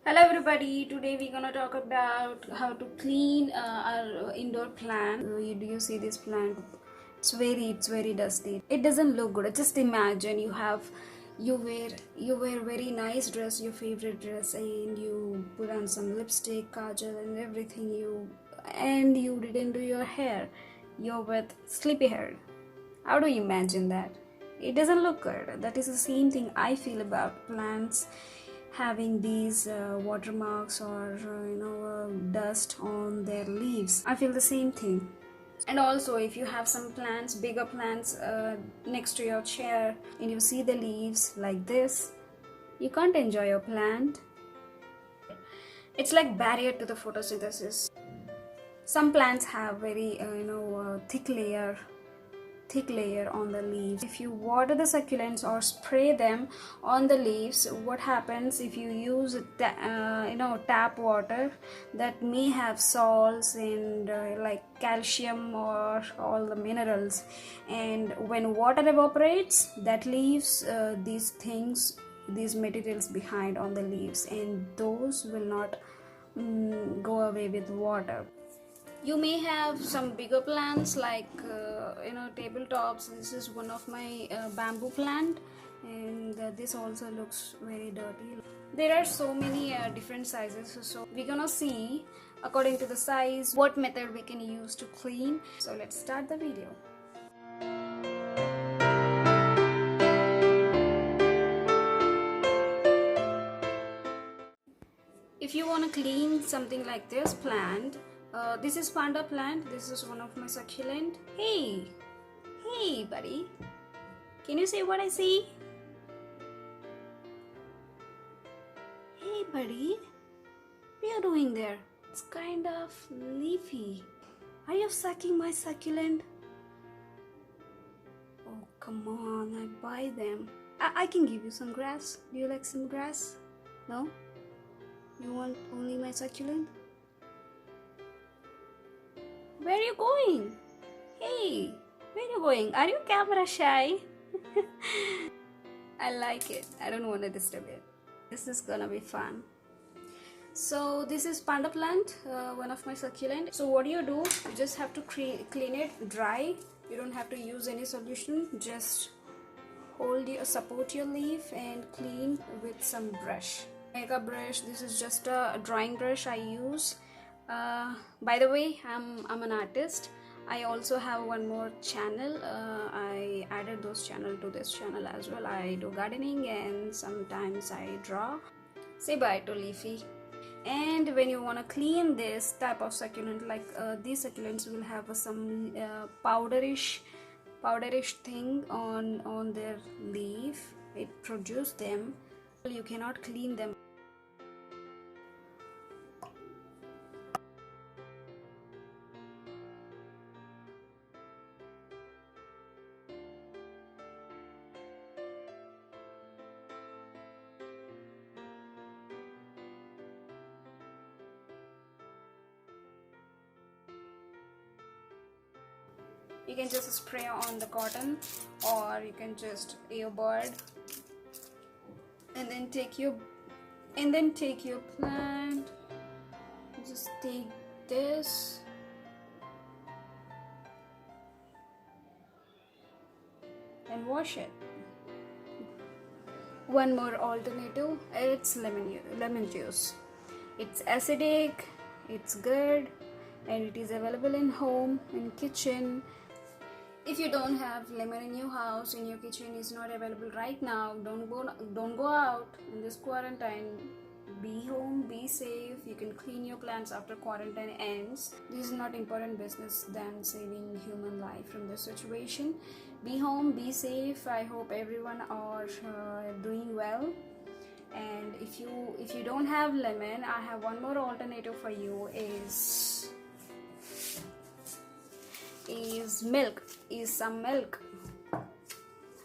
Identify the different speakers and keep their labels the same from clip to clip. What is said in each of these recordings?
Speaker 1: Hello everybody, today we're gonna talk about how to clean our indoor plant. Do you see this plant? It's very dusty. It doesn't look good. Just imagine you wear very nice dress, your favorite dress, and you put on some lipstick, kajal, and everything. You didn't do your hair. You're with sleepy hair. How do you imagine that? It doesn't look good. That is the same thing I feel about plants having these watermarks or dust on their leaves. I feel the same thing. And also, if you have some plants, bigger plants next to your chair, and you see the leaves like this, you can't enjoy your plant. It's like barrier to the photosynthesis. Some plants have very thick layer on the leaves. If you water the succulents or spray them on the leaves, what happens if you use tap water that may have salts and like calcium or all the minerals, and when water evaporates, that leaves these materials behind on the leaves, and those will not go away with water. You may have some bigger plants like tabletops. This is one of my bamboo plant, and this also looks very dirty. There are so many different sizes, so we're gonna see according to the size what method we can use to clean. So let's start the video. If you want to clean something like this plant, this is panda plant. This is one of my succulent. Hey buddy, can you say what I see? Hey buddy, what are you doing there? It's kind of leafy. Are you sucking my succulent? Oh come on, I buy them. I can give you some grass. Do you like some grass? No? You want only my succulent? Where are you going? Hey, where are you going? Are you camera shy? I like it. I don't want to disturb it. This is gonna be fun. So this is panda plant, one of my succulent. So what do? You just have to clean it dry. You don't have to use any solution. Just support your leaf and clean with some brush. Makeup brush. This is just a drawing brush I use. By the way, I'm an artist. I also have one more channel. I added those channel to this channel as well. I do gardening and sometimes I draw. Say bye to leafy. And when you want to clean this type of succulent, like these succulents will have some powderish thing on their leaf. It produces them. You cannot clean them. You can just spray on the cotton, or you can just earbud, and then take your plant. Just take this and wash it. One more alternative, it's lemon juice. It's acidic, it's good, and it is available in home, in kitchen. If you don't have lemon in your house, in your kitchen is not available right now, don't go out in this quarantine. Be home, be safe. You can clean your plants after quarantine ends. This is not important business than saving human life from this situation. Be home, be safe. I hope everyone are doing well. And if you don't have lemon, I have one more alternative for you. Is milk, is some milk.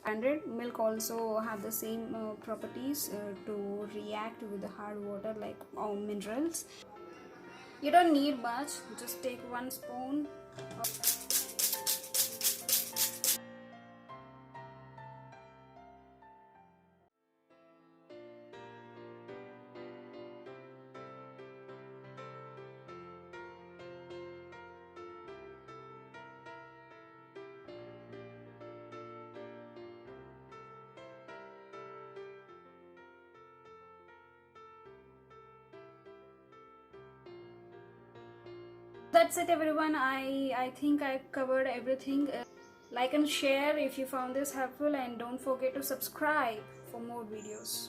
Speaker 1: Standard milk also have the same properties to react with the hard water, like minerals. You don't need much, just take 1 spoon. That's it everyone. I think I covered everything. Like and share if you found this helpful, and don't forget to subscribe for more videos.